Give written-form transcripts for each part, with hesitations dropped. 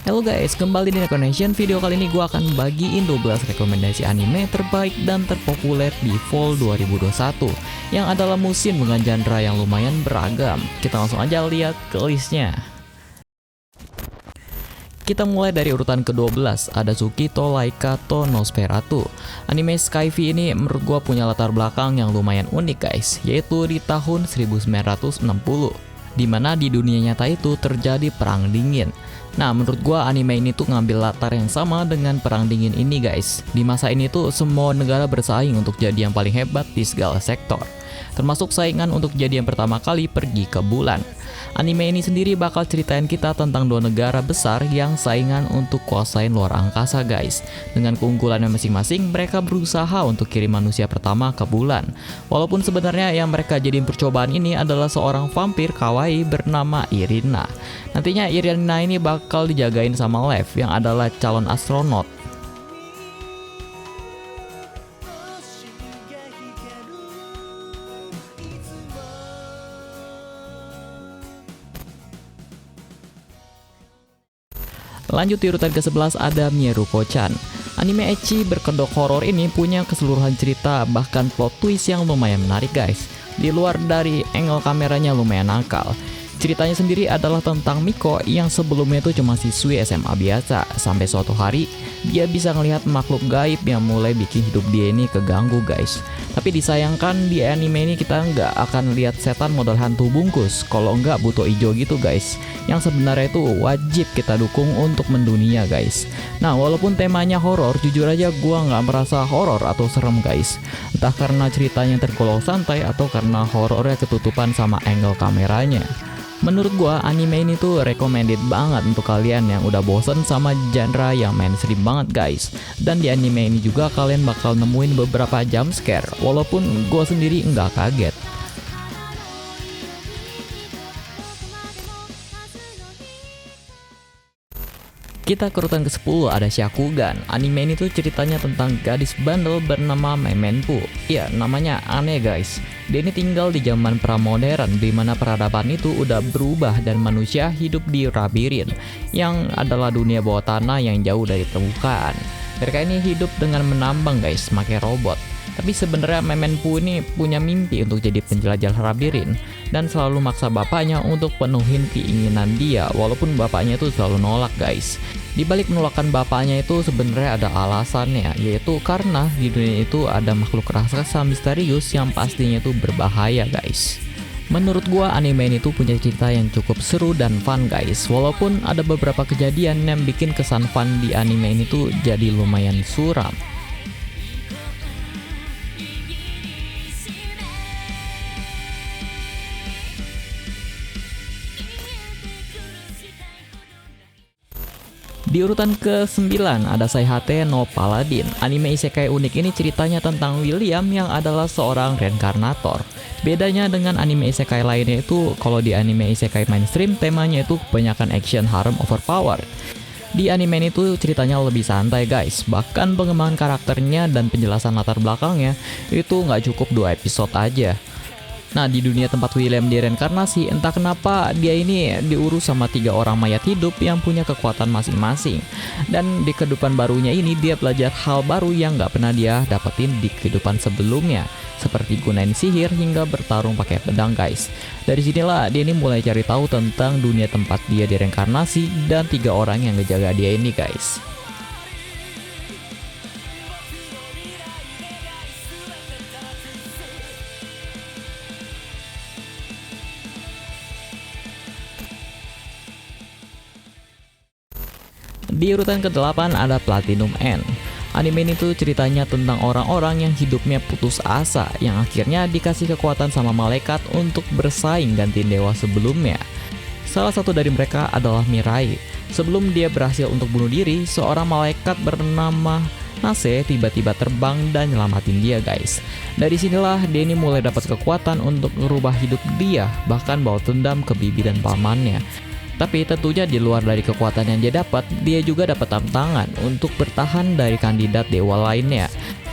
Halo guys, kembali di Reconnection. Video kali ini gue akan bagiin 12 rekomendasi anime terbaik dan terpopuler di fall 2021 yang adalah musim dengan genre yang lumayan beragam. Kita langsung aja lihat ke listnya. Kita mulai dari urutan ke-12, ada Tsukito Laika to Nosferatu. Anime Skyfi ini menurut gue punya latar belakang yang lumayan unik guys, yaitu di tahun 1960, dimana di dunia nyata itu terjadi perang dingin. Nah, menurut gua anime ini tuh ngambil latar yang sama dengan perang dingin ini guys. Di masa ini tuh semua negara bersaing untuk jadi yang paling hebat di segala sektor, termasuk saingan untuk jadi yang pertama kali pergi ke bulan. Anime ini sendiri bakal ceritain kita tentang dua negara besar yang saingan untuk kuasain luar angkasa guys. Dengan keunggulannya masing-masing, mereka berusaha untuk kirim manusia pertama ke bulan. Walaupun sebenarnya yang mereka jadiin percobaan ini adalah seorang vampir kawaii bernama Irina. Nantinya Irina ini bakal dijagain sama Lev yang adalah calon astronot. Lanjut di urutan ke-11 ada Mieruko-chan. Anime ecchi berkedok horor ini punya keseluruhan cerita bahkan plot twist yang lumayan menarik guys. Di luar dari angle kameranya lumayan nakal. Ceritanya sendiri adalah tentang Miko yang sebelumnya itu cuma siswi SMA biasa. Sampai suatu hari dia bisa ngelihat makhluk gaib yang mulai bikin hidup dia ini keganggu guys. Tapi disayangkan di anime ini kita nggak akan lihat setan model hantu bungkus, kalau nggak buto ijo gitu guys, yang sebenarnya itu wajib kita dukung untuk mendunia guys. Nah, walaupun temanya horor, jujur aja gua nggak merasa horor atau serem guys. Entah karena ceritanya tergolong santai atau karena horornya ketutupan sama angle kameranya. Menurut gua anime ini tuh recommended banget untuk kalian yang udah bosen sama genre yang mainstream banget guys. Dan di anime ini juga kalian bakal nemuin beberapa jump scare, walaupun gua sendiri nggak kaget. Kita ke urutan ke-10 ada Shakugan. Anime ini tuh ceritanya tentang gadis bandel bernama Memenpu. Ya, namanya aneh guys. Dia ini tinggal di zaman pramodern di mana peradaban itu udah berubah dan manusia hidup di labirin yang adalah dunia bawah tanah yang jauh dari permukaan. Mereka ini hidup dengan menambang guys, pakai robot. Tapi sebenarnya Memenpu ini punya mimpi untuk jadi penjelajah labirin dan selalu maksa bapaknya untuk penuhin keinginan dia walaupun bapaknya itu selalu nolak guys. Di balik penolakan bapaknya itu sebenarnya ada alasannya, yaitu karena di dunia itu ada makhluk raksasa misterius yang pastinya itu berbahaya guys. Menurut gua anime ini tuh punya cerita yang cukup seru dan fun guys. Walaupun ada beberapa kejadian yang bikin kesan fun di anime ini tuh jadi lumayan suram. Di urutan ke-9 ada Saihate no Paladin. Anime isekai unik ini ceritanya tentang William yang adalah seorang reinkarnator. Bedanya dengan anime isekai lainnya itu, kalau di anime isekai mainstream temanya itu kebanyakan action, harem, overpower. Di anime ini tuh ceritanya lebih santai guys. Bahkan pengembangan karakternya dan penjelasan latar belakangnya itu nggak cukup 2 episode aja. Nah, di dunia tempat William direinkarnasi, entah kenapa dia ini diurus sama 3 orang mayat hidup yang punya kekuatan masing-masing. Dan di kehidupan barunya ini dia belajar hal baru yang nggak pernah dia dapetin di kehidupan sebelumnya, seperti gunain sihir hingga bertarung pakai pedang guys. Dari sinilah dia ini mulai cari tahu tentang dunia tempat dia direinkarnasi dan 3 orang yang ngejaga dia ini guys. Di urutan ke-8 ada Platinum End. Anime ini tuh ceritanya tentang orang-orang yang hidupnya putus asa, yang akhirnya dikasih kekuatan sama malaikat untuk bersaing gantiin dewa sebelumnya. Salah satu dari mereka adalah Mirai. Sebelum dia berhasil untuk bunuh diri, seorang malaikat bernama Nase tiba-tiba terbang dan nyelamatin dia guys. Dari sinilah dia ini mulai dapat kekuatan untuk merubah hidup dia, bahkan bawa dendam ke bibi dan pamannya. Tapi tentunya di luar dari kekuatan yang dia dapat, dia juga dapat tantangan untuk bertahan dari kandidat dewa lainnya.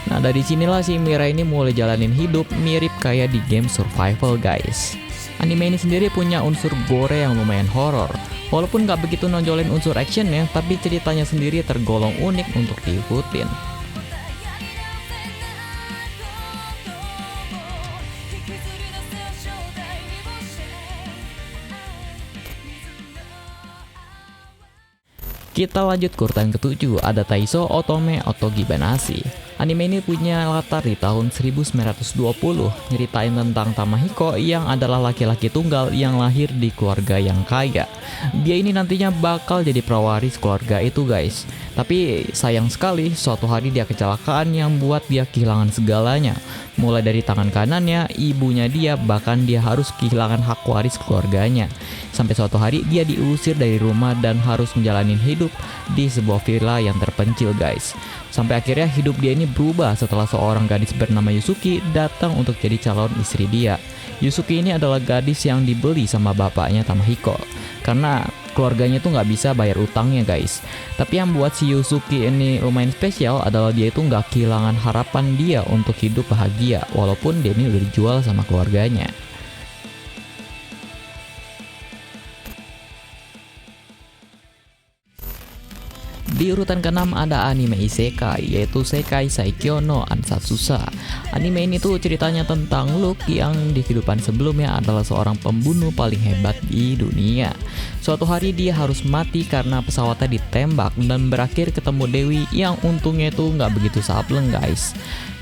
Nah, dari sinilah si Mirai ini mulai jalanin hidup mirip kayak di game survival guys. Anime ini sendiri punya unsur gore yang lumayan horor. Walaupun nggak begitu nonjolin unsur actionnya, tapi ceritanya sendiri tergolong unik untuk diikutin. Kita lanjut ke urutan ke-7, ada Taiso Otome Otogi Banashi. Anime ini punya latar di tahun 1920, nyeritain tentang Tamahiko yang adalah laki-laki tunggal yang lahir di keluarga yang kaya. Dia ini nantinya bakal jadi prawaris keluarga itu guys. Tapi sayang sekali, suatu hari dia kecelakaan yang buat dia kehilangan segalanya. Mulai dari tangan kanannya, ibunya dia, bahkan dia harus kehilangan hak waris keluarganya. Sampai suatu hari dia diusir dari rumah dan harus menjalani hidup di sebuah villa yang terpencil guys. Sampai akhirnya hidup dia ini berubah setelah seorang gadis bernama Yusuki datang untuk jadi calon istri dia. Yusuki ini adalah gadis yang dibeli sama bapaknya Tamahiko, karena keluarganya tuh nggak bisa bayar utangnya guys. Tapi yang buat si Yusuki ini lumayan spesial adalah dia itu nggak kehilangan harapan dia untuk hidup bahagia, walaupun dia ini udah dijual sama keluarganya. Di urutan ke-6 ada anime isekai, yaitu Sekai Saikyo no Ansatsusa. Anime ini tuh ceritanya tentang Luke yang di kehidupan sebelumnya adalah seorang pembunuh paling hebat di dunia. Suatu hari dia harus mati karena pesawatnya ditembak dan berakhir ketemu Dewi yang untungnya tuh nggak begitu sableng guys.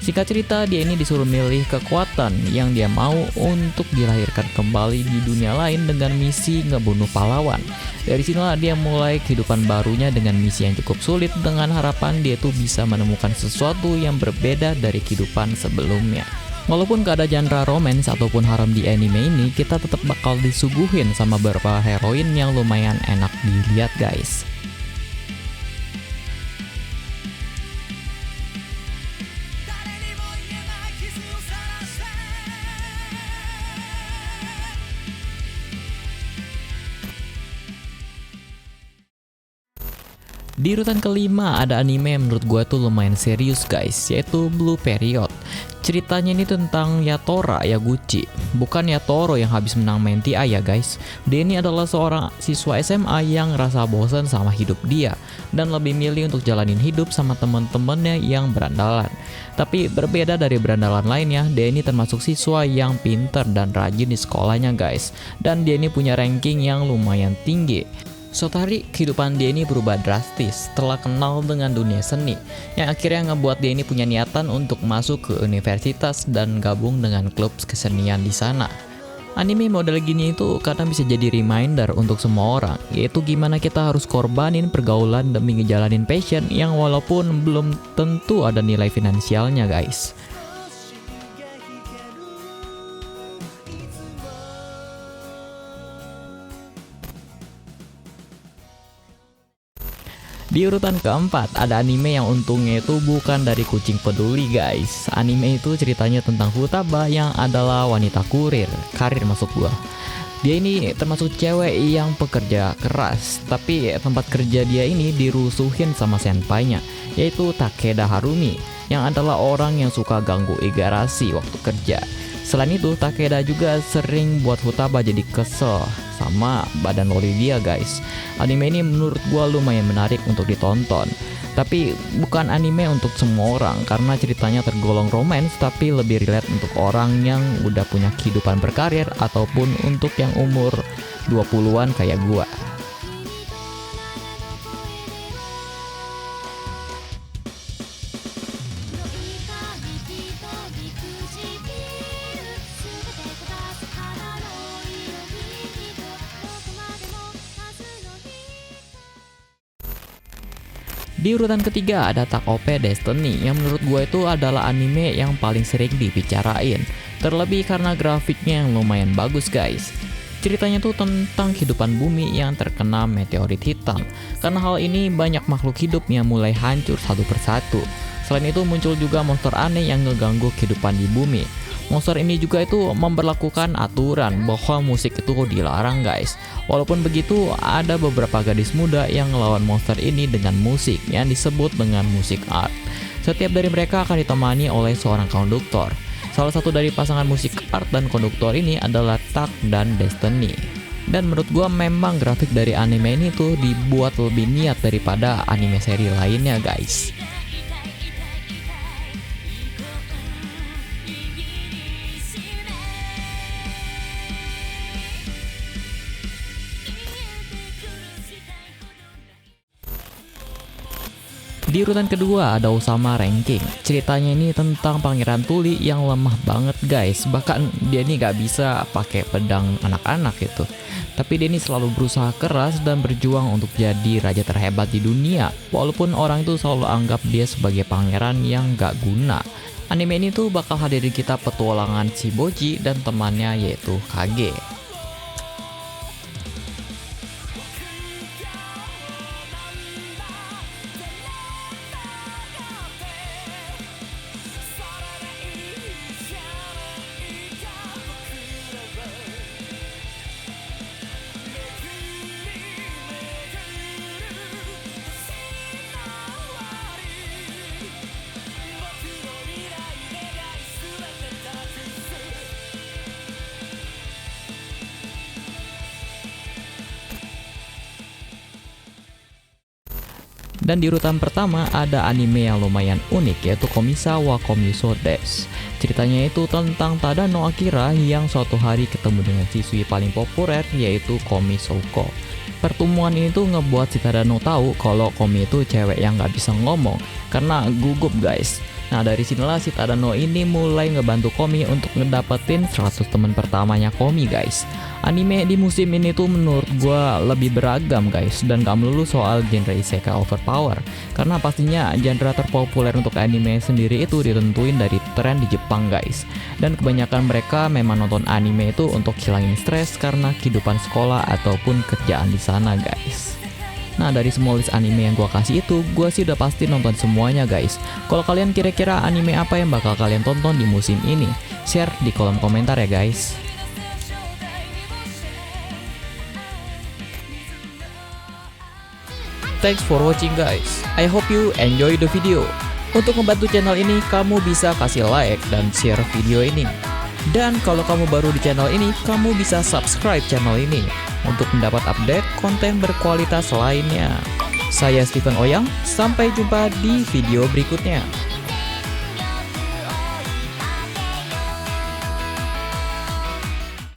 Singkat cerita, dia ini disuruh milih kekuatan yang dia mau untuk dilahirkan kembali di dunia lain dengan misi ngebunuh pahlawan. Dari sinilah dia mulai kehidupan barunya dengan misi yang cukup sulit, dengan harapan dia tuh bisa menemukan sesuatu yang berbeda dari kehidupan sebelumnya. Walaupun gak ada genre romance ataupun haram di anime ini, kita tetap bakal disuguhin sama beberapa heroin yang lumayan enak dilihat guys. Di urutan ke-5 ada anime yang menurut gue tuh lumayan serius guys, yaitu Blue Period. Ceritanya ini tentang Yatora Yaguchi, bukan Yatoro yang habis menang main TI ya guys. Dia ini adalah seorang siswa SMA yang ngerasa bosan sama hidup dia dan lebih milih untuk jalanin hidup sama temen-temennya yang berandalan. Tapi berbeda dari berandalan lainnya, dia ini termasuk siswa yang pinter dan rajin di sekolahnya guys. Dan dia ini punya ranking yang lumayan tinggi. Suatu hari kehidupan dia ini berubah drastis setelah kenal dengan dunia seni, yang akhirnya ngebuat dia ini punya niatan untuk masuk ke universitas dan gabung dengan klub kesenian di sana. Anime model gini itu kadang bisa jadi reminder untuk semua orang, yaitu gimana kita harus korbanin pergaulan demi ngejalanin passion yang walaupun belum tentu ada nilai finansialnya guys. Di urutan keempat ada anime yang untungnya itu bukan dari kucing peduli guys. Anime itu ceritanya tentang Futaba yang adalah wanita karir maksud gua. Dia ini termasuk cewek yang pekerja keras, tapi tempat kerja dia ini dirusuhin sama senpainya, yaitu Takeda Harumi, yang adalah orang yang suka ganggu Igarashi waktu kerja. Selain itu, Takeda juga sering buat Futaba jadi kesel sama badan loli dia guys. Anime ini menurut gua lumayan menarik untuk ditonton. Tapi bukan anime untuk semua orang karena ceritanya tergolong romance, tapi lebih relate untuk orang yang udah punya kehidupan berkarir ataupun untuk yang umur 20-an kayak gua. Di urutan ketiga ada Takope Destiny yang menurut gue itu adalah anime yang paling sering dibicarain. Terlebih karena grafiknya yang lumayan bagus guys. Ceritanya tuh tentang kehidupan bumi yang terkena meteorit hitam. Karena hal ini banyak makhluk hidup yang mulai hancur satu persatu. Selain itu muncul juga monster aneh yang ngeganggu kehidupan di bumi. Monster ini juga itu memberlakukan aturan bahwa musik itu dilarang guys. Walaupun begitu, ada beberapa gadis muda yang ngelawan monster ini dengan musik yang disebut dengan musik art. Setiap dari mereka akan ditemani oleh seorang konduktor. Salah satu dari pasangan musik art dan konduktor ini adalah Attack dan Destiny. Dan menurut gua memang grafik dari anime ini tuh dibuat lebih niat daripada anime seri lainnya guys. Di urutan kedua ada Osama Ranking. Ceritanya ini tentang pangeran tuli yang lemah banget guys. Bahkan dia ini gak bisa pakai pedang anak-anak itu. Tapi dia ini selalu berusaha keras dan berjuang untuk jadi raja terhebat di dunia. Walaupun orang itu selalu anggap dia sebagai pangeran yang gak guna. Anime ini tuh bakal hadirin kita petualangan Shiboji dan temannya yaitu Kage. Dan di urutan pertama ada anime yang lumayan unik yaitu Komisa wa Komiuso Desu. Ceritanya itu tentang Tadano Akira yang suatu hari ketemu dengan siswi paling populer yaitu Komi Souko. Pertemuan ini tuh ngebuat si Tadano tahu kalau Komi itu cewek yang gak bisa ngomong karena gugup guys. Nah dari sinilah si Tadano ini mulai ngebantu Komi untuk ngedapetin 100 teman pertamanya Komi guys. Anime di musim ini tuh menurut gua lebih beragam guys dan gak melulu soal genre isekai overpower. Karena pastinya genre terpopuler untuk anime sendiri itu ditentuin dari tren di Jepang guys. Dan kebanyakan mereka memang nonton anime itu untuk hilangin stres karena kehidupan sekolah ataupun kerjaan di sana guys. Nah dari semua list anime yang gua kasih itu, gua sih udah pasti nonton semuanya guys. Kalau kalian kira-kira anime apa yang bakal kalian tonton di musim ini? Share di kolom komentar ya guys. Thanks for watching guys. I hope you enjoy the video. Untuk membantu channel ini, kamu bisa kasih like dan share video ini. Dan kalau kamu baru di channel ini, kamu bisa subscribe channel ini untuk mendapat update konten berkualitas lainnya. Saya Steven Oyang, sampai jumpa di video berikutnya.